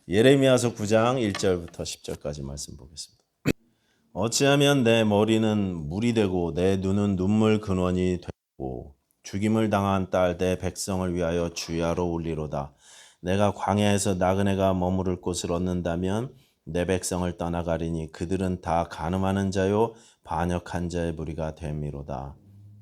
예레미야서 9장 1절부터 10절까지 말씀 보겠습니다. 어찌하면 내 머리는 물이 되고 내 눈은 눈물 근원이 되고 죽임을 당한 딸 내 백성을 위하여 주야로 울리로다. 내가 광야에서 나그네가 머무를 곳을 얻는다면 내 백성을 떠나가리니 그들은 다 간음하는 자요 반역한 자의 무리가 됨이로다.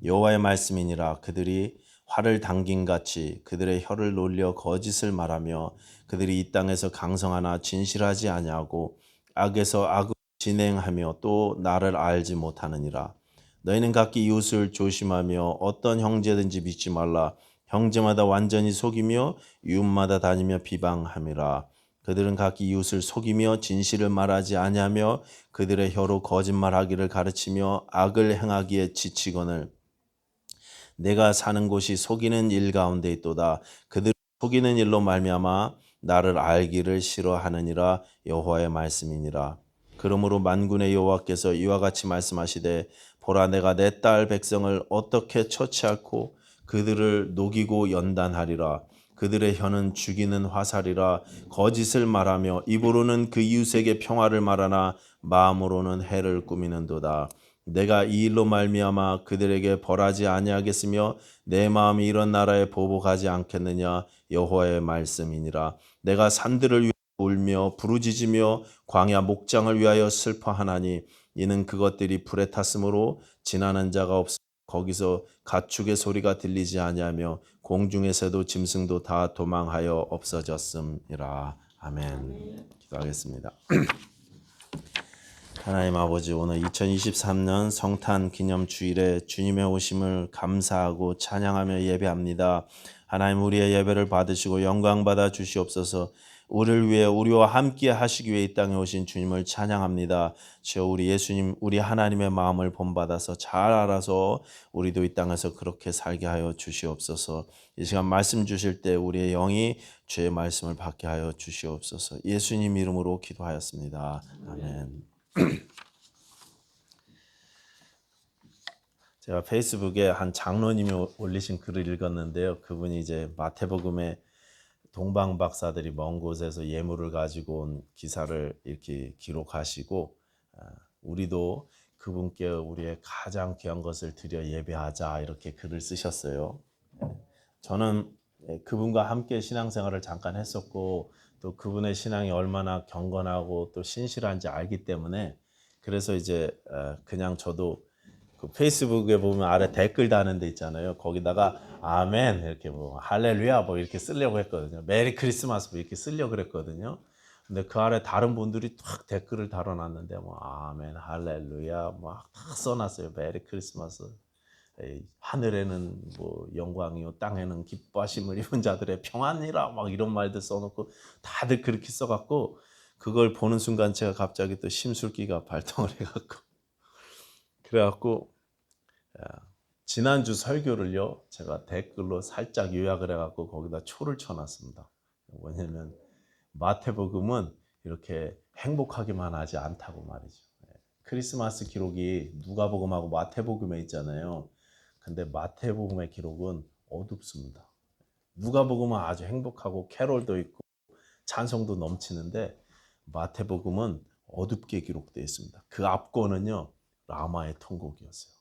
여호와의 말씀이니라. 그들이 활을 당김같이 그들의 혀를 놀려 거짓을 말하며 그들이 이 땅에서 강성하나 진실하지 아니하고 악에서 악을 진행하며 또 나를 알지 못하느니라. 너희는 각기 이웃을 조심하며 어떤 형제든지 믿지 말라. 형제마다 완전히 속이며 이웃마다 다니며 비방함이라. 그들은 각기 이웃을 속이며 진실을 말하지 아니하며 그들의 혀로 거짓말하기를 가르치며 악을 행하기에 지치거늘 내가 사는 곳이 속이는 일 가운데 있도다. 그들 속이는 일로 말미암아 나를 알기를 싫어하느니라. 여호와의 말씀이니라. 그러므로 만군의 여호와께서 이와 같이 말씀하시되 보라 내가 내 딸 백성을 어떻게 처치하고 그들을 녹이고 연단하리라. 그들의 혀는 죽이는 화살이라. 거짓을 말하며 입으로는 그 이웃에게 평화를 말하나 마음으로는 해를 꾸미는도다. 내가 이 일로 말미암아 그들에게 벌하지 아니하겠으며 내 마음이 이런 나라에 보복하지 않겠느냐. 여호와의 말씀이니라. 내가 산들을 위하여 울며 부르짖으며 광야 목장을 위하여 슬퍼하나니 이는 그것들이 불에 탔으므로 지나는 자가 없어 거기서 가축의 소리가 들리지 아니하며 공중에서도 짐승도 다 도망하여 없어졌음이라. 아멘. 기도하겠습니다. 하나님 아버지, 오늘 2023년 성탄 기념 주일에 주님의 오심을 감사하고 찬양하며 예배합니다. 하나님, 우리의 예배를 받으시고 영광 받아 주시옵소서. 우리를 위해 우리와 함께 하시기 위해 이 땅에 오신 주님을 찬양합니다. 주여, 우리 예수님, 우리 하나님의 마음을 본받아서 잘 알아서 우리도 이 땅에서 그렇게 살게 하여 주시옵소서. 이 시간 말씀 주실 때 우리의 영이 주의 말씀을 받게 하여 주시옵소서. 예수님 이름으로 기도하였습니다. 아멘. 제가 페이스북에 한 장로님이 올리신 글을 읽었는데요. 그분이 이제 마태복음에 동방 박사들이 먼 곳에서 예물을 가지고 온 기사를 이렇게 기록하시고 우리도 그분께 우리의 가장 귀한 것을 드려 예배하자 이렇게 글을 쓰셨어요. 저는 그분과 함께 신앙생활을 잠깐 했었고 또 그분의 신앙이 얼마나 경건하고 또 신실한지 알기 때문에 그래서 이제 그냥 저도 그 페이스북에 보면 아래 댓글 다는 데 있잖아요. 거기다가 아멘 이렇게 뭐 할렐루야 뭐 이렇게 쓰려고 했거든요. 메리 크리스마스 뭐 이렇게 쓰려고 그랬거든요. 근데 그 아래 다른 분들이 탁 댓글을 달아놨는데 뭐 아멘 할렐루야 막 다 써놨어요. 메리 크리스마스. 하늘에는 뭐 영광이요 땅에는 기뻐하심을 입은 자들의 평안이라 막 이런 말들 써놓고 다들 그렇게 써갖고 그걸 보는 순간 제가 갑자기 또 심술기가 발동을 해갖고 그래갖고 지난주 설교를요 제가 댓글로 살짝 요약을 해갖고 거기다 초를 쳐놨습니다. 왜냐면 마태복음은 이렇게 행복하기만 하지 않다고 말이죠. 크리스마스 기록이 누가복음하고 마태복음에 있잖아요. 근데 마태복음의 기록은 어둡습니다. 누가복음은 아주 행복하고 캐롤도 있고 찬송도 넘치는데 마태복음은 어둡게 기록되어 있습니다. 그 앞권은요 라마의 통곡이었어요.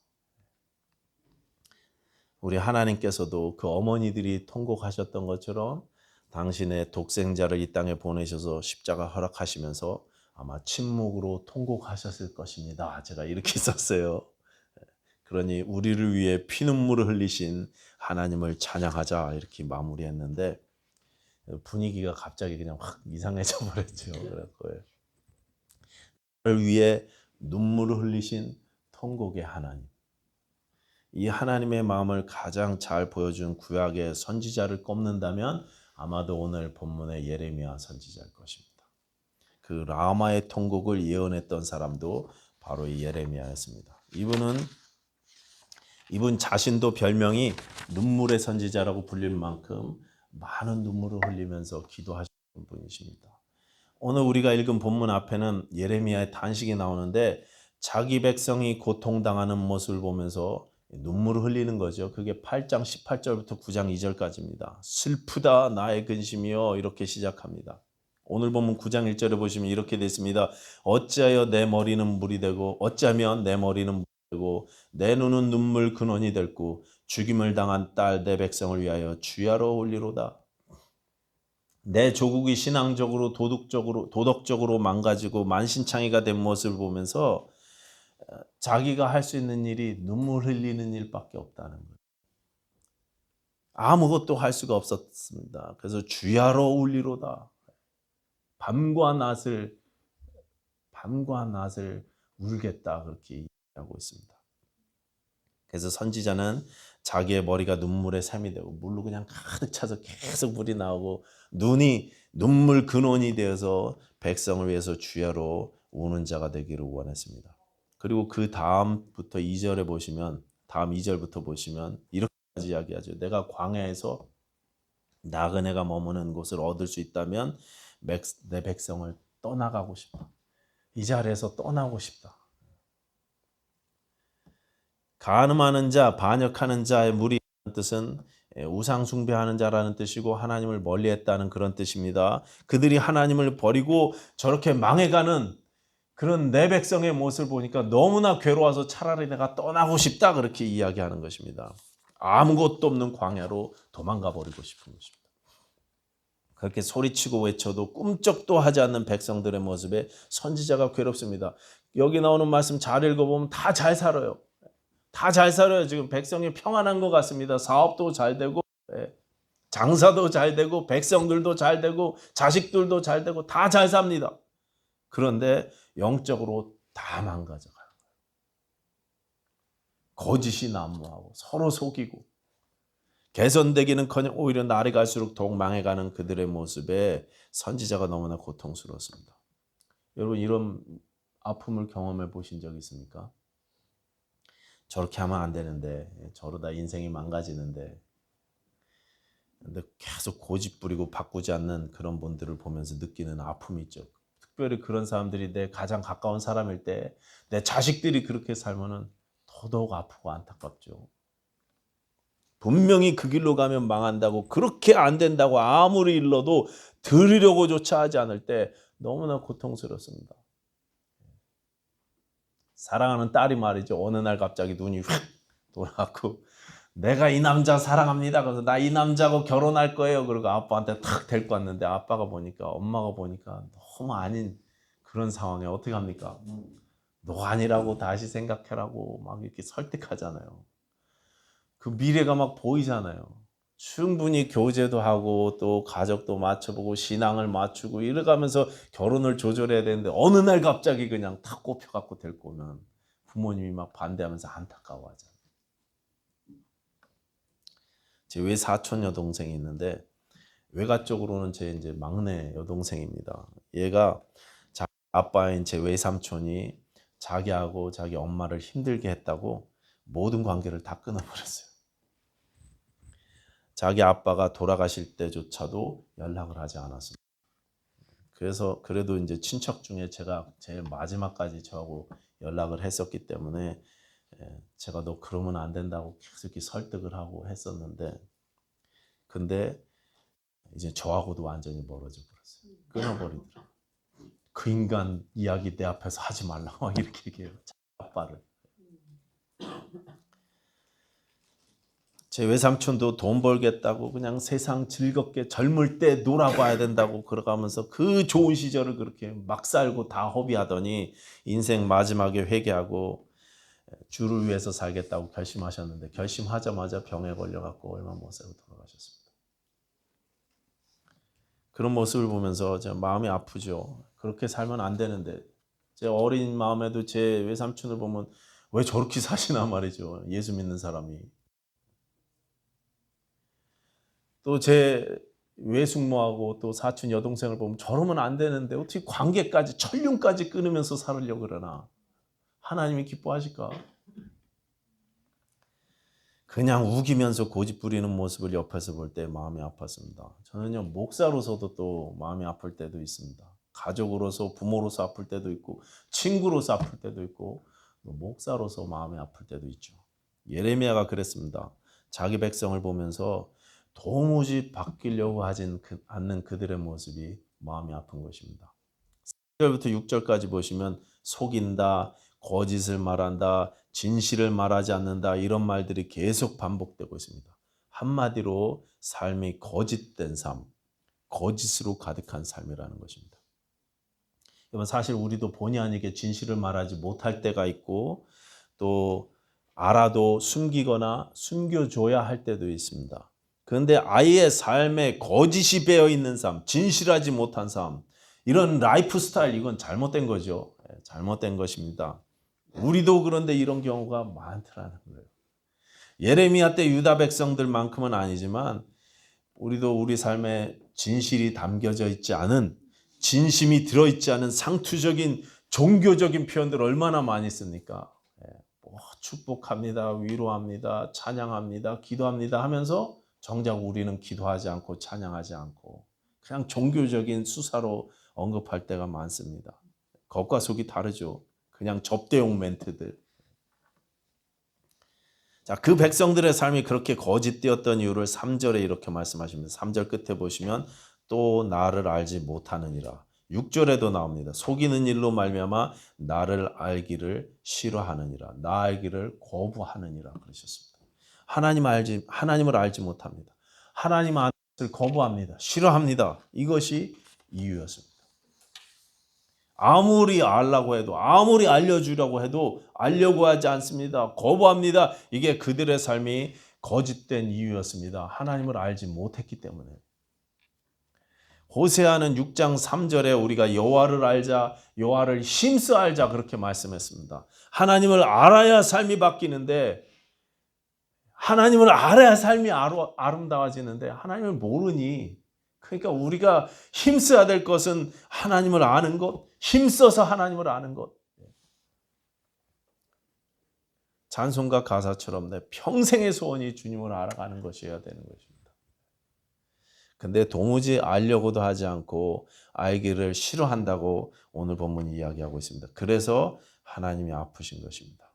우리 하나님께서도 그 어머니들이 통곡하셨던 것처럼 당신의 독생자를 이 땅에 보내셔서 십자가 허락하시면서 아마 침묵으로 통곡하셨을 것입니다. 제가 이렇게 썼어요. 그러니 우리를 위해 피눈물을 흘리신 하나님을 찬양하자 이렇게 마무리했는데 분위기가 갑자기 그냥 확 이상해져 버렸죠. 그래서 그를 위해 눈물을 흘리신 통곡의 하나님. 이 하나님의 마음을 가장 잘 보여준 구약의 선지자를 꼽는다면 아마도 오늘 본문의 예레미야 선지자일 것입니다. 그 라마의 통곡을 예언했던 사람도 바로 이 예레미야였습니다. 이분 자신도 별명이 눈물의 선지자라고 불릴 만큼 많은 눈물을 흘리면서 기도하시는 분이십니다. 오늘 우리가 읽은 본문 앞에는 예레미야의 탄식이 나오는데 자기 백성이 고통당하는 모습을 보면서 눈물을 흘리는 거죠. 그게 8장 18절부터 9장 2절까지입니다. 슬프다 나의 근심이여 이렇게 시작합니다. 오늘 본문 9장 1절에 보시면 이렇게 되어 있습니다. 어찌하여 내 머리는 물이 되고 어찌하면 내 머리는 물이 되고 내 눈은 눈물 근원이 될고 죽임을 당한 딸 내 백성을 위하여 주야로 올리로다. 내 조국이 신앙적으로 도덕적으로 망가지고 만신창이가 된 모습을 보면서 자기가 할 수 있는 일이 눈물 흘리는 일밖에 없다는 거예요. 아무것도 할 수가 없었습니다. 그래서 주야로 울리로다. 밤과 낮을 울겠다 그렇게 얘기하고 있습니다. 그래서 선지자는 자기의 머리가 눈물의 샘이 되고 물로 그냥 가득 차서 계속 물이 나오고 눈이 눈물 근원이 되어서 백성을 위해서 주야로 우는 자가 되기를 원했습니다. 그리고 그 다음부터 2절에 보시면 다음 2절부터 보시면 이렇게까지 이야기하죠. 내가 광야에서 나그네가 머무는 곳을 얻을 수 있다면 내 백성을 떠나가고 싶다. 이 자리에서 떠나고 싶다. 간음하는 자, 반역하는 자의 무리라는 뜻은 우상 숭배하는 자라는 뜻이고 하나님을 멀리했다는 그런 뜻입니다. 그들이 하나님을 버리고 저렇게 망해가는 그런 내 백성의 모습을 보니까 너무나 괴로워서 차라리 내가 떠나고 싶다 그렇게 이야기하는 것입니다. 아무것도 없는 광야로 도망가 버리고 싶은 것입니다. 그렇게 소리치고 외쳐도 꿈쩍도 하지 않는 백성들의 모습에 선지자가 괴롭습니다. 여기 나오는 말씀 잘 읽어보면 다 잘 살아요. 다 잘 살아요. 지금 백성이 평안한 것 같습니다. 사업도 잘 되고 장사도 잘 되고 백성들도 잘 되고 자식들도 잘 되고 다 잘 삽니다. 그런데 영적으로 다 망가져가요. 거짓이 난무하고 서로 속이고 개선되기는커녕 오히려 날이 갈수록 더욱 망해가는 그들의 모습에 선지자가 너무나 고통스러웠습니다. 여러분 이런 아픔을 경험해 보신 적 있습니까? 저렇게 하면 안 되는데 저러다 인생이 망가지는데 근데 계속 고집 부리고 바꾸지 않는 그런 분들을 보면서 느끼는 아픔이 있죠. 특별히 그런 사람들이 내 가장 가까운 사람일 때 내 자식들이 그렇게 살면은 더더욱 아프고 안타깝죠. 분명히 그 길로 가면 망한다고 그렇게 안 된다고 아무리 일러도 들으려고조차 하지 않을 때 너무나 고통스럽습니다. 사랑하는 딸이 말이죠. 어느 날 갑자기 눈이 확 돌아가고 내가 이 남자 사랑합니다. 그래서 나 이 남자하고 결혼할 거예요. 그리고 아빠한테 탁 데리고 왔는데 아빠가 보니까 엄마가 보니까 너무 아닌 그런 상황에 어떻게 합니까? 너 아니라고 다시 생각해라고 막 이렇게 설득하잖아요. 그 미래가 막 보이잖아요. 충분히 교제도 하고 또 가족도 맞춰보고 신앙을 맞추고 이래가면서 결혼을 조절해야 되는데 어느 날 갑자기 그냥 탁 꼽혀갖고 데리고 오면 부모님이 막 반대하면서 안타까워하잖아요. 제 외사촌 여동생이 있는데 외가 쪽으로는 제 이제 막내 여동생입니다. 얘가 자기 아빠인 제 외삼촌이 자기하고 자기 엄마를 힘들게 했다고 모든 관계를 다 끊어버렸어요. 자기 아빠가 돌아가실 때조차도 연락을 하지 않았습니다. 그래서 그래도 이제 친척 중에 제가 제일 마지막까지 저하고 연락을 했었기 때문에 제가 너 그러면 안 된다고 계속 이렇게 설득을 하고 했었는데 근데 이제 저하고도 완전히 멀어져 버렸어요. 끊어버리더라고요. 그 인간 이야기 내 앞에서 하지 말라고 이렇게 얘기해요. 아빠를. 제 외삼촌도 돈 벌겠다고 그냥 세상 즐겁게 젊을 때 놀아봐야 된다고 그러가면서 그 좋은 시절을 그렇게 막 살고 다 허비하더니 인생 마지막에 회개하고 주를 위해서 살겠다고 결심하셨는데 결심하자마자 병에 걸려갖고 얼마 못 살고 돌아가셨습니다. 그런 모습을 보면서 제 마음이 아프죠. 그렇게 살면 안 되는데 제 어린 마음에도 제 외삼촌을 보면 왜 저렇게 사시나 말이죠. 예수 믿는 사람이. 또 제 외숙모하고 또 사촌 여동생을 보면 저러면 안 되는데 어떻게 관계까지 천륜까지 끊으면서 살으려고 그러나 하나님이 기뻐하실까? 그냥 우기면서 고집 부리는 모습을 옆에서 볼 때 마음이 아팠습니다. 저는요 목사로서도 또 마음이 아플 때도 있습니다. 가족으로서 부모로서 아플 때도 있고 친구로서 아플 때도 있고 목사로서 마음이 아플 때도 있죠. 예레미야가 그랬습니다. 자기 백성을 보면서 도무지 바뀌려고 하진 않는 그들의 모습이 마음이 아픈 것입니다. 1절부터 6절까지 보시면 속인다, 거짓을 말한다, 진실을 말하지 않는다 이런 말들이 계속 반복되고 있습니다. 한마디로 삶이 거짓된 삶, 거짓으로 가득한 삶이라는 것입니다. 여러분 사실 우리도 본의 아니게 진실을 말하지 못할 때가 있고 또 알아도 숨기거나 숨겨줘야 할 때도 있습니다. 그런데 아예 삶에 거짓이 배어 있는 삶, 진실하지 못한 삶, 이런 라이프 스타일 이건 잘못된 거죠. 잘못된 것입니다. 우리도 그런데 이런 경우가 많더라는 거예요. 예레미야 때 유다 백성들만큼은 아니지만 우리도 우리 삶에 진실이 담겨져 있지 않은, 진심이 들어있지 않은 상투적인 종교적인 표현들 얼마나 많이 씁니까? 축복합니다, 위로합니다, 찬양합니다, 기도합니다 하면서 정작 우리는 기도하지 않고 찬양하지 않고 그냥 종교적인 수사로 언급할 때가 많습니다. 겉과 속이 다르죠. 그냥 접대용 멘트들. 자, 그 백성들의 삶이 그렇게 거짓되었던 이유를 3절에 이렇게 말씀하십니다. 3절 끝에 보시면 또 나를 알지 못하느니라. 6절에도 나옵니다. 속이는 일로 말미암아 나를 알기를 싫어하느니라. 나 알기를 거부하느니라 그러셨습니다. 하나님을 알지 못합니다. 하나님 아는 것을 거부합니다. 싫어합니다. 이것이 이유였습니다. 아무리 알라고 해도, 아무리 알려주려고 해도 알려고 하지 않습니다. 거부합니다. 이게 그들의 삶이 거짓된 이유였습니다. 하나님을 알지 못했기 때문에. 호세아는 6장 3절에 우리가 여호와를 알자, 여호와를 힘써 알자 그렇게 말씀했습니다. 하나님을 알아야 삶이 바뀌는데, 하나님을 알아야 삶이 아름다워지는데 하나님을 모르니, 그러니까 우리가 힘써야 될 것은 하나님을 아는 것, 힘써서 하나님을 아는 것. 찬송가 가사처럼 내 평생의 소원이 주님을 알아가는 것이어야 되는 것입니다. 근데 도무지 알려고도 하지 않고 알기를 싫어한다고 오늘 본문이 이야기하고 있습니다. 그래서 하나님이 아프신 것입니다.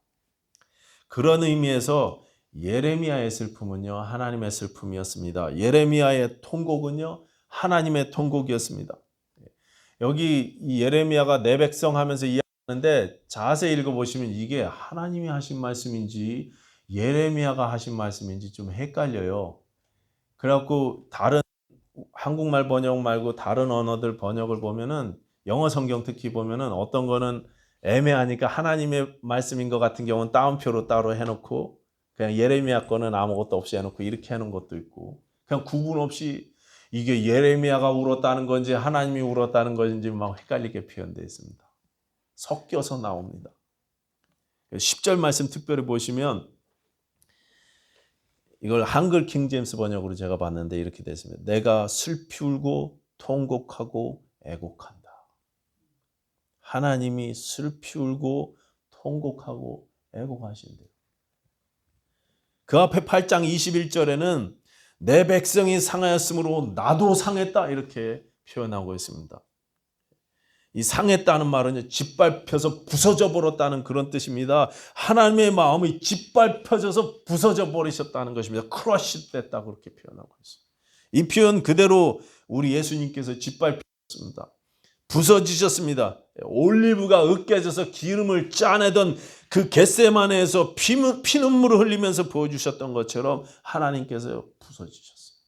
그런 의미에서 예레미야의 슬픔은요, 하나님의 슬픔이었습니다. 예레미야의 통곡은요, 하나님의 통곡이었습니다. 여기 이 예레미야가 내 백성 하면서 이야기하는데 자세히 읽어보시면 이게 하나님이 하신 말씀인지 예레미야가 하신 말씀인지 좀 헷갈려요. 그래갖고 다른 한국말 번역 말고 다른 언어들 번역을 보면은 영어 성경 특히 보면은 어떤 거는 애매하니까 하나님의 말씀인 것 같은 경우는 따옴표로 따로 해놓고 그냥 예레미야 거는 아무것도 없이 해놓고 이렇게 해놓은 것도 있고 그냥 구분 없이 이게 예레미야가 울었다는 건지 하나님이 울었다는 건지 막 헷갈리게 표현되어 있습니다. 섞여서 나옵니다. 10절 말씀 특별히 보시면 이걸 한글 킹제임스 번역으로 제가 봤는데 이렇게 되어 있습니다. 내가 슬피 울고 통곡하고 애곡한다. 하나님이 슬피 울고 통곡하고 애곡하신대요. 그 앞에 8장 21절에는 내 백성이 상하였으므로 나도 상했다 이렇게 표현하고 있습니다. 이 상했다는 말은 짓밟혀서 부서져 버렸다는 그런 뜻입니다. 하나님의 마음이 짓밟혀져서 부서져 버리셨다는 것입니다. 크러쉬 됐다 그렇게 표현하고 있습니다. 이 표현 그대로 우리 예수님께서 짓밟히셨습니다. 부서지셨습니다. 올리브가 으깨져서 기름을 짜내던 그 겟세마네에서 피눈물을 흘리면서 보여주셨던 것처럼 하나님께서 부서지셨어요.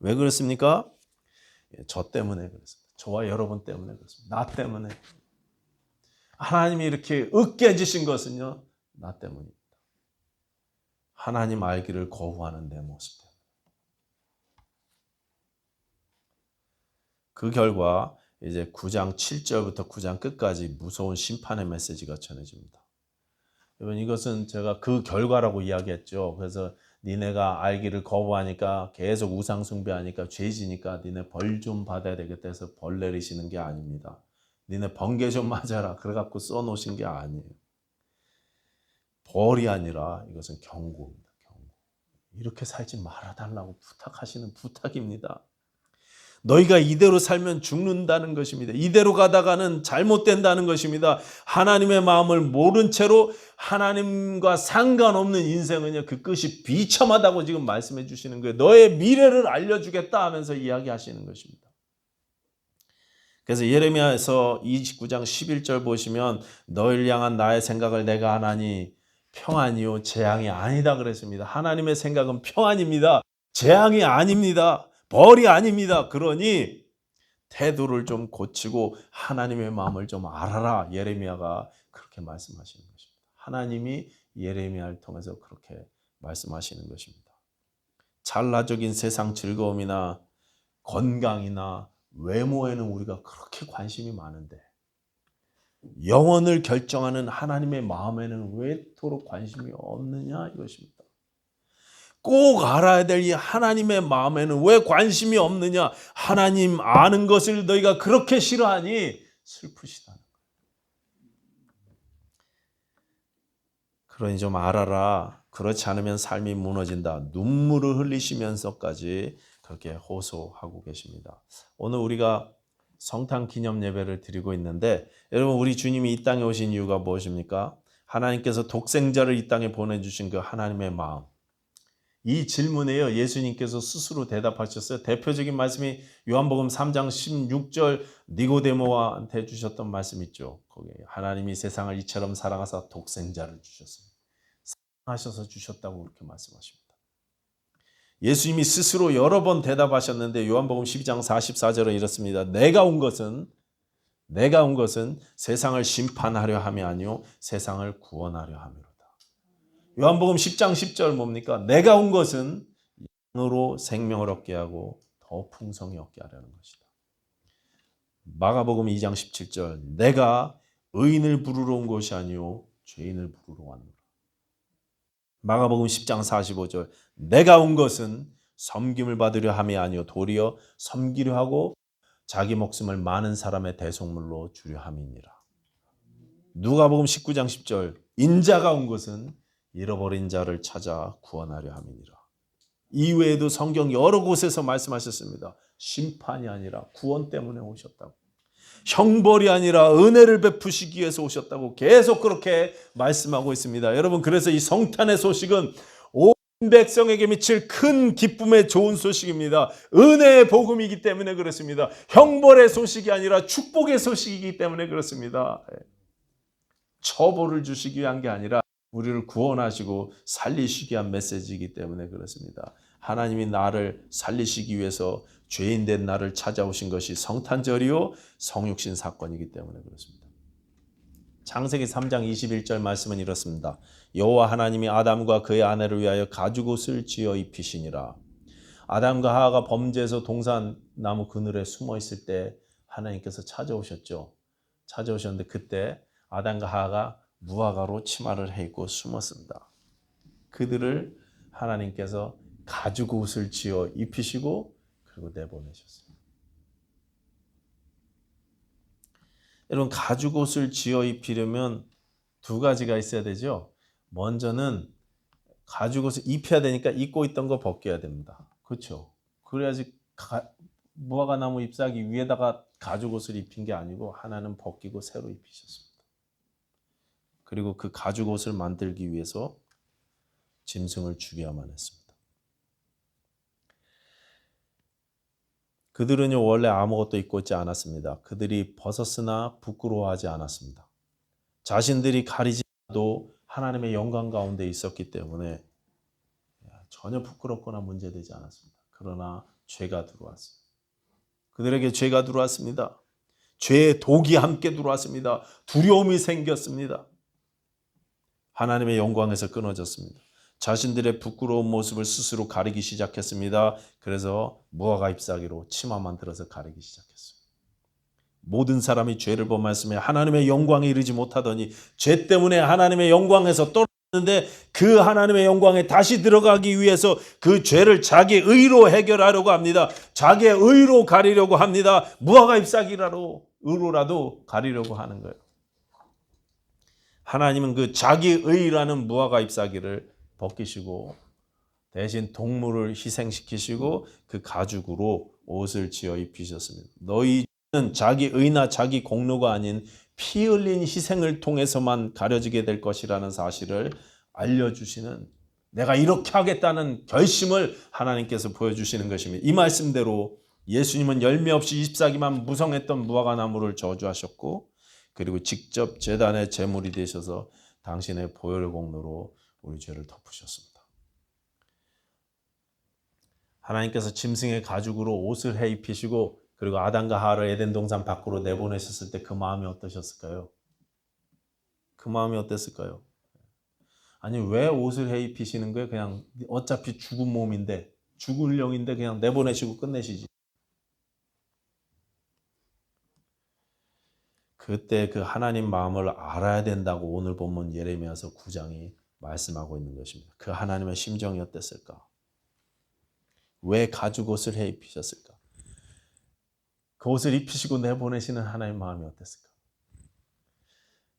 왜 그렇습니까? 저 때문에 그렇습니다. 저와 여러분 때문에 그렇습니다. 나 때문에. 하나님이 이렇게 으깨지신 것은요, 나 때문입니다. 하나님 알기를 거부하는 내 모습 때문에. 그 결과 이제 9장 7절부터 9장 끝까지 무서운 심판의 메시지가 전해집니다. 여러분 이것은 제가 그 결과라고 이야기했죠. 그래서 니네가 알기를 거부하니까 계속 우상 숭배하니까 죄지니까 니네 벌 좀 받아야 되겠다 해서 벌 내리시는 게 아닙니다. 니네 번개 좀 맞아라 그래갖고 써놓으신 게 아니에요. 벌이 아니라 이것은 경고입니다. 경고. 이렇게 살지 말아달라고 부탁하시는 부탁입니다. 너희가 이대로 살면 죽는다는 것입니다. 이대로 가다가는 잘못된다는 것입니다. 하나님의 마음을 모른 채로 하나님과 상관없는 인생은요, 그 끝이 비참하다고 지금 말씀해 주시는 거예요. 너의 미래를 알려주겠다 하면서 이야기하시는 것입니다. 그래서 예레미야에서 29장 11절 보시면 너희를 향한 나의 생각을 내가 하나니 평안이요 재앙이 아니다 그랬습니다. 하나님의 생각은 평안입니다. 재앙이 아닙니다. 벌이 아닙니다. 그러니 태도를 좀 고치고 하나님의 마음을 좀 알아라. 예레미야가 그렇게 말씀하시는 것입니다. 하나님이 예레미야를 통해서 그렇게 말씀하시는 것입니다. 찰나적인 세상 즐거움이나 건강이나 외모에는 우리가 그렇게 관심이 많은데 영혼을 결정하는 하나님의 마음에는 왜 이토록 관심이 없느냐 이것입니다. 꼭 알아야 될 이 하나님의 마음에는 왜 관심이 없느냐. 하나님 아는 것을 너희가 그렇게 싫어하니 슬프시다는 거예요. 그러니 좀 알아라. 그렇지 않으면 삶이 무너진다. 눈물을 흘리시면서까지 그렇게 호소하고 계십니다. 오늘 우리가 성탄 기념 예배를 드리고 있는데 여러분 우리 주님이 이 땅에 오신 이유가 무엇입니까? 하나님께서 독생자를 이 땅에 보내주신 그 하나님의 마음. 이 질문에요 예수님께서 스스로 대답하셨어요. 대표적인 말씀이 요한복음 3장 16절 니고데모한테 주셨던 말씀 있죠. 거기에 하나님이 세상을 이처럼 사랑하사 독생자를 주셨습니다. 사랑하셔서 주셨다고 그렇게 말씀하십니다. 예수님이 스스로 여러 번 대답하셨는데 요한복음 12장 44절은 이렇습니다. 내가 온 것은 세상을 심판하려 함이 아니요 세상을 구원하려 함이로다. 요한복음 10장 10절 뭡니까? 내가 온 것은 양으로 생명을 얻게 하고 더 풍성히 얻게 하려는 것이다. 마가복음 2장 17절 내가 의인을 부르러 온 것이 아니요 죄인을 부르러 왔노라. 마가복음 10장 45절 내가 온 것은 섬김을 받으려 함이 아니요 도리어 섬기려 하고 자기 목숨을 많은 사람의 대속물로 주려 함이니라. 누가복음 19장 10절 인자가 온 것은 잃어버린 자를 찾아 구원하려 함이니라. 이외에도 성경 여러 곳에서 말씀하셨습니다. 심판이 아니라 구원 때문에 오셨다고. 형벌이 아니라 은혜를 베푸시기 위해서 오셨다고 계속 그렇게 말씀하고 있습니다. 여러분 그래서 이 성탄의 소식은 온 백성에게 미칠 큰 기쁨의 좋은 소식입니다. 은혜의 복음이기 때문에 그렇습니다. 형벌의 소식이 아니라 축복의 소식이기 때문에 그렇습니다. 처벌을 주시기 위한 게 아니라 우리를 구원하시고 살리시기 위한 메시지이기 때문에 그렇습니다. 하나님이 나를 살리시기 위해서 죄인된 나를 찾아오신 것이 성탄절이요 성육신 사건이기 때문에 그렇습니다. 창세기 3장 21절 말씀은 이렇습니다. 여호와 하나님이 아담과 그의 아내를 위하여 가죽옷을 지어 입히시니라. 아담과 하와가 범죄해서 동산나무 그늘에 숨어 있을 때 하나님께서 찾아오셨죠. 찾아오셨는데 그때 아담과 하와가 무화과로 치마를 해입고 숨었습니다. 그들을 하나님께서 가죽옷을 지어 입히시고 그리고 내보내셨어요. 여러분 가죽옷을 지어 입히려면 두 가지가 있어야 되죠. 먼저는 가죽옷을 입혀야 되니까 입고 있던 거 벗겨야 됩니다. 그렇죠? 그래야지 무화과 나무 잎사귀 위에다가 가죽옷을 입힌 게 아니고 하나는 벗기고 새로 입히셨습니다. 그리고 그 가죽옷을 만들기 위해서 짐승을 죽여야만 했습니다. 그들은요 원래 아무것도 입고 있지 않았습니다. 그들이 벗었으나 부끄러워하지 않았습니다. 자신들이 가리지 않아도 하나님의 영광 가운데 있었기 때문에 전혀 부끄럽거나 문제되지 않았습니다. 그러나 죄가 들어왔어요. 그들에게 죄가 들어왔습니다. 죄의 독이 함께 들어왔습니다. 두려움이 생겼습니다. 하나님의 영광에서 끊어졌습니다. 자신들의 부끄러운 모습을 스스로 가리기 시작했습니다. 그래서 무화과 잎사귀로 치마만 들어서 가리기 시작했어요. 모든 사람이 죄를 범하였으며 하나님의 영광에 이르지 못하더니 죄 때문에 하나님의 영광에서 떨어졌는데 그 하나님의 영광에 다시 들어가기 위해서 그 죄를 자기 의로 해결하려고 합니다. 자기의 의로 가리려고 합니다. 무화과 잎사귀라도 의로라도 가리려고 하는 거예요. 하나님은 그 자기 의라는 무화과 잎사귀를 벗기시고 대신 동물을 희생시키시고 그 가죽으로 옷을 지어 입히셨습니다. 너희는 자기 의나 자기 공로가 아닌 피 흘린 희생을 통해서만 가려지게 될 것이라는 사실을 알려주시는 내가 이렇게 하겠다는 결심을 하나님께서 보여주시는 것입니다. 이 말씀대로 예수님은 열매 없이 24기만 무성했던 무화과나무를 저주하셨고 그리고 직접 제단의 제물이 되셔서 당신의 보혈 공로로 우리 죄를 덮으셨습니다. 하나님께서 짐승의 가죽으로 옷을 해 입히시고 그리고 아담과 하와를 에덴 동산 밖으로 내보내셨을 때 그 마음이 어떠셨을까요? 그 마음이 어땠을까요? 아니 왜 옷을 해 입히시는 거예요? 그냥 어차피 죽은 몸인데 죽을 영인데 그냥 내보내시고 끝내시지. 그때 그 하나님 마음을 알아야 된다고 오늘 본문 예레미야서 9장이 말씀하고 있는 것입니다. 그 하나님의 심정이 어땠을까? 왜 가죽 옷을 해 입히셨을까? 그 옷을 입히시고 내보내시는 하나님의 마음이 어땠을까?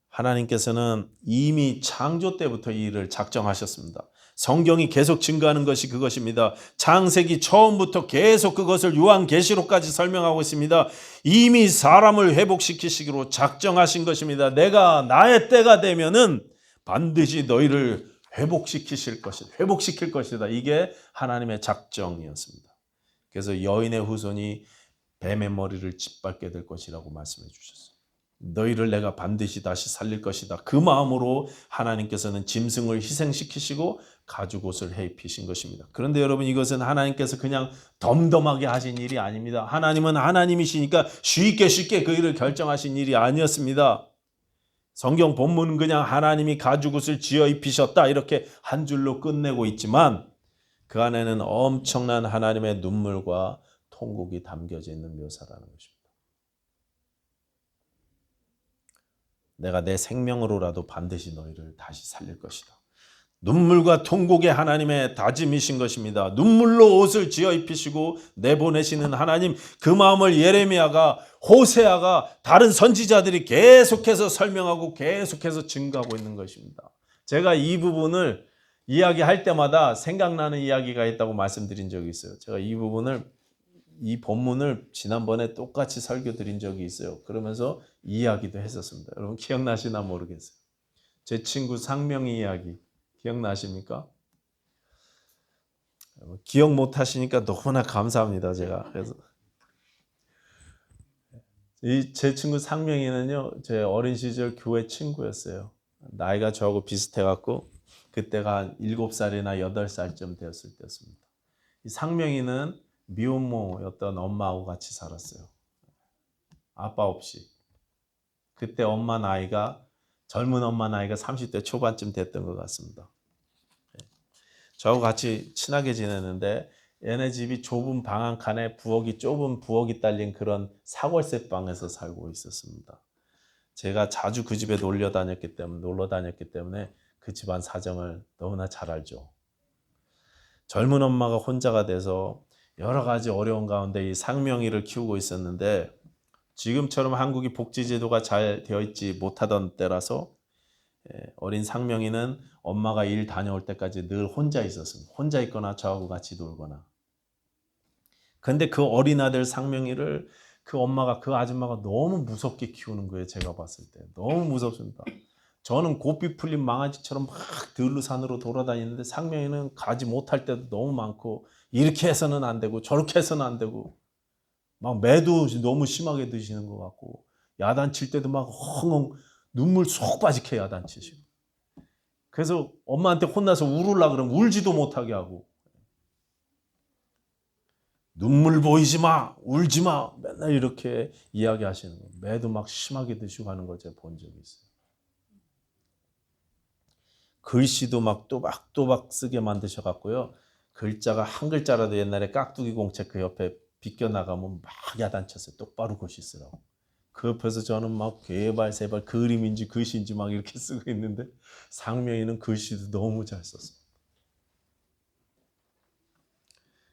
하나님께서는 이미 창조 때부터 이 일을 작정하셨습니다. 성경이 계속 증거하는 것이 그것입니다. 창세기 처음부터 계속 그것을 요한계시록까지 설명하고 있습니다. 이미 사람을 회복시키시기로 작정하신 것입니다. 내가 나의 때가 되면은 반드시 너희를 회복시킬 것이다. 이게 하나님의 작정이었습니다. 그래서 여인의 후손이 뱀의 머리를 짓밟게 될 것이라고 말씀해 주셨어요. 너희를 내가 반드시 다시 살릴 것이다. 그 마음으로 하나님께서는 짐승을 희생시키시고 가죽옷을 해 입히신 것입니다. 그런데 여러분 이것은 하나님께서 그냥 덤덤하게 하신 일이 아닙니다. 하나님은 하나님이시니까 쉽게 그 일을 결정하신 일이 아니었습니다. 성경 본문은 그냥 하나님이 가죽옷을 지어 입히셨다 이렇게 한 줄로 끝내고 있지만 그 안에는 엄청난 하나님의 눈물과 통곡이 담겨져 있는 묘사라는 것입니다. 내가 내 생명으로라도 반드시 너희를 다시 살릴 것이다. 눈물과 통곡의 하나님의 다짐이신 것입니다. 눈물로 옷을 지어 입히시고 내보내시는 하나님, 그 마음을 예레미야가, 호세아가, 다른 선지자들이 계속해서 설명하고 계속해서 증거하고 있는 것입니다. 제가 이 부분을 이야기할 때마다 생각나는 이야기가 있다고 말씀드린 적이 있어요. 제가 이 본문을 지난번에 똑같이 설교 드린 적이 있어요. 그러면서 이야기도 했었습니다. 여러분 기억나시나 모르겠어요. 제 친구 상명이 이야기 기억나십니까? 기억 못 하시니까 너무나 감사합니다. 제가 그래서 제 친구 상명이는요, 제 어린 시절 교회 친구였어요. 나이가 저하고 비슷해갖고 그때가 한 7살이나 8살쯤 되었을 때였습니다. 이 상명이는 미혼모였던 엄마하고 같이 살았어요. 아빠 없이. 그때 젊은 엄마 나이가 30대 초반쯤 됐던 것 같습니다. 저하고 같이 친하게 지냈는데 얘네 집이 좁은 방 한 칸에 좁은 부엌이 딸린 그런 사골세 방에서 살고 있었습니다. 제가 자주 그 집에 놀러 다녔기 때문에 그 집안 사정을 너무나 잘 알죠. 젊은 엄마가 혼자가 돼서 여러 가지 어려운 가운데 이 상명이를 키우고 있었는데 지금처럼 한국이 복지제도가 잘 되어 있지 못하던 때라서 어린 상명이는 엄마가 일 다녀올 때까지 늘 혼자 있었습니다. 혼자 있거나 저하고 같이 놀거나. 근데 그 어린 아들 상명이를 그 아줌마가 너무 무섭게 키우는 거예요. 제가 봤을 때. 너무 무섭습니다. 저는 고삐 풀린 망아지처럼 막 들루산으로 돌아다니는데 상명이는 가지 못할 때도 너무 많고 이렇게 해서는 안 되고 저렇게 해서는 안 되고 막 매도 너무 심하게 드시는 것 같고 야단칠 때도 막 헝헝 눈물 쏙 빠지게 야단치시고 그래서 엄마한테 혼나서 울으려 그러면 울지도 못하게 하고 눈물 보이지 마, 울지 마 맨날 이렇게 이야기하시는 거예요. 매도 막 심하게 드시고 하는 걸 제가 본 적이 있어요. 글씨도 막 또박또박 쓰게 만드셔갖고요. 글자가 한 글자라도 옛날에 깍두기 공책 그 옆에 비껴나가면 막 야단쳤어요. 똑바로 글씨 쓰라고. 그 옆에서 저는 막 개발세발 그림인지 글씨인지 막 이렇게 쓰고 있는데 상명이는 글씨도 너무 잘 썼어요.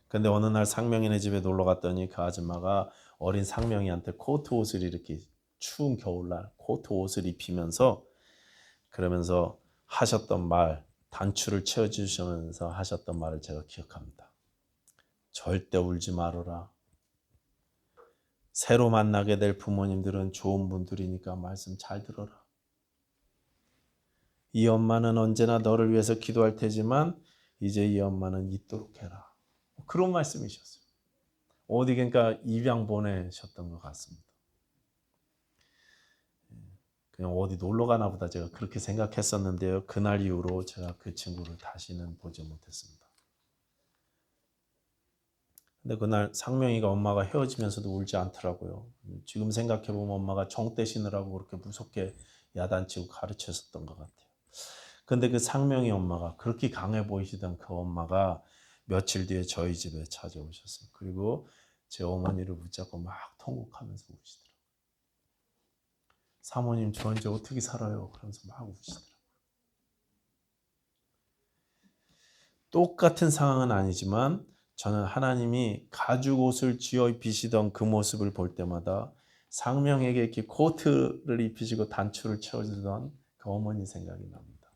근데 어느 날 상명이네 집에 놀러 갔더니 그 아줌마가 어린 상명이한테 코트 옷을 이렇게 추운 겨울날 코트 옷을 입히면서 그러면서 하셨던 말, 단추를 채워주시면서 하셨던 말을 제가 기억합니다. 절대 울지 말아라. 새로 만나게 될 부모님들은 좋은 분들이니까 말씀 잘 들어라. 이 엄마는 언제나 너를 위해서 기도할 테지만 이제 이 엄마는 있도록 해라. 그런 말씀이셨어요. 어디 그러니까 입양 보내셨던 것 같습니다. 그냥 어디 놀러 가나 보다 제가 그렇게 생각했었는데요. 그날 이후로 제가 그 친구를 다시는 보지 못했습니다. 근데 그날 상명이가 엄마가 헤어지면서도 울지 않더라고요. 지금 생각해보면 엄마가 정 떼시느라고 그렇게 무섭게 야단치고 가르쳤었던 것 같아요. 근데 그 상명이 엄마가 그렇게 강해 보이시던 그 엄마가 며칠 뒤에 저희 집에 찾아오셨어요. 그리고 제 어머니를 붙잡고 막 통곡하면서 우시더라고요. 사모님 저 이제 어떻게 살아요? 그러면서 막 우시더라고요. 똑같은 상황은 아니지만 저는 하나님이 가죽 옷을 쥐어 입히시던 그 모습을 볼 때마다 상명에게 이렇게 코트를 입히시고 단추를 채워주던 그 어머니 생각이 납니다.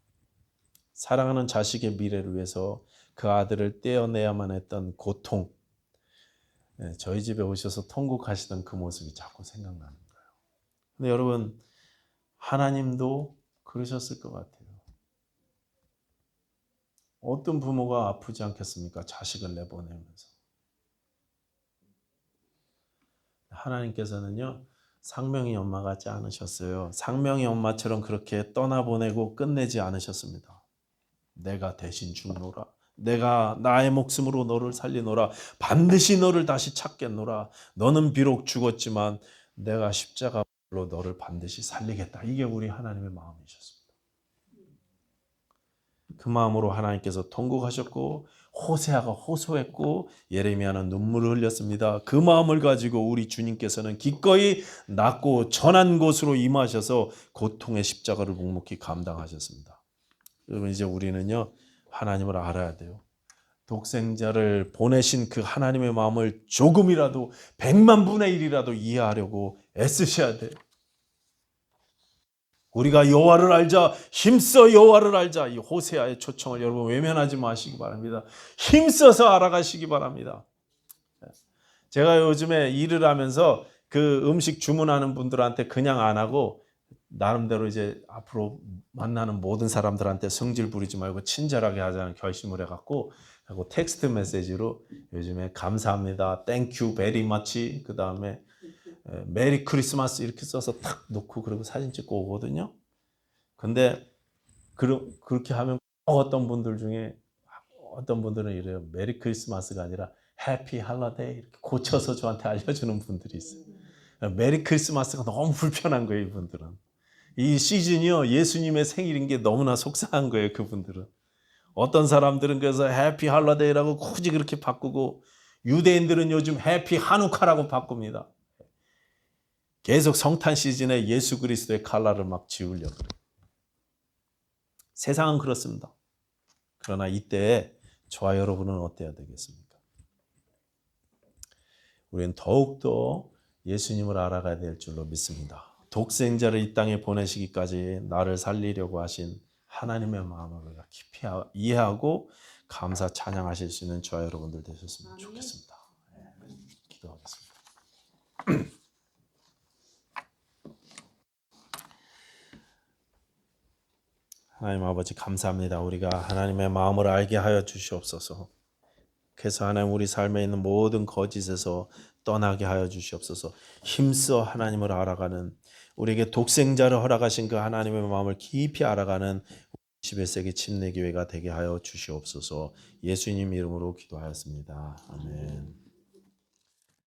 사랑하는 자식의 미래를 위해서 그 아들을 떼어내야만 했던 고통, 저희 집에 오셔서 통곡하시던 그 모습이 자꾸 생각나는 거예요. 근데 여러분, 하나님도 그러셨을 것 같아요. 어떤 부모가 아프지 않겠습니까? 자식을 내보내면서. 하나님께서는요, 상명이 엄마 같지 않으셨어요. 상명이 엄마처럼 그렇게 떠나보내고 끝내지 않으셨습니다. 내가 대신 죽노라. 내가 나의 목숨으로 너를 살리노라. 반드시 너를 다시 찾겠노라. 너는 비록 죽었지만 내가 십자가로 너를 반드시 살리겠다. 이게 우리 하나님의 마음이셨습니다. 그 마음으로 하나님께서 통곡하셨고 호세아가 호소했고 예레미야는 눈물을 흘렸습니다. 그 마음을 가지고 우리 주님께서는 기꺼이 낮고 전한 곳으로 임하셔서 고통의 십자가를 묵묵히 감당하셨습니다. 여러분 이제 우리는요 하나님을 알아야 돼요. 독생자를 보내신 그 하나님의 마음을 조금이라도 100만 분의 1이라도 이해하려고 애쓰셔야 돼요. 우리가 여호와를 알자, 힘써 여호와를 알자. 이 호세아의 초청을 여러분 외면하지 마시기 바랍니다. 힘써서 알아가시기 바랍니다. 제가 요즘에 일을 하면서 그 음식 주문하는 분들한테 그냥 안 하고 나름대로 이제 앞으로 만나는 모든 사람들한테 성질 부리지 말고 친절하게 하자는 결심을 해갖고 하고 텍스트 메시지로 요즘에 감사합니다, Thank you very much, 그 다음에 메리 크리스마스 이렇게 써서 탁 놓고 그리고 사진 찍고 오거든요. 근데 그렇게 하면 어떤 분들 중에 어떤 분들은 이래요. 메리 크리스마스가 아니라 해피 할러데이 이렇게 고쳐서 저한테 알려주는 분들이 있어요. 메리 크리스마스가 너무 불편한 거예요, 이분들은. 이 시즌이요, 예수님의 생일인 게 너무나 속상한 거예요, 그분들은. 어떤 사람들은 그래서 해피 할러데이라고 굳이 그렇게 바꾸고, 유대인들은 요즘 해피 하누카라고 바꿉니다. 계속 성탄 시즌에 예수 그리스도의 칼라를 막 지우려고 그래요. 세상은 그렇습니다. 그러나 이때 저와 여러분은 어때야 되겠습니까? 우리는 더욱더 예수님을 알아가야 될 줄로 믿습니다. 독생자를 이 땅에 보내시기까지 나를 살리려고 하신 하나님의 마음을 우리가 깊이 이해하고 감사 찬양하실 수 있는 저와 여러분들 되셨으면 좋겠습니다. 기도하겠습니다. 하나님 아버지 감사합니다. 우리가 하나님의 마음을 알게 하여 주시옵소서. 그래서 하나님 우리 삶에 있는 모든 거짓에서 떠나게 하여 주시옵소서. 힘써 하나님을 알아가는 우리에게 독생자를 허락하신 그 하나님의 마음을 깊이 알아가는 21세기 침례교회가 되게 하여 주시옵소서. 예수님 이름으로 기도하였습니다. 아멘.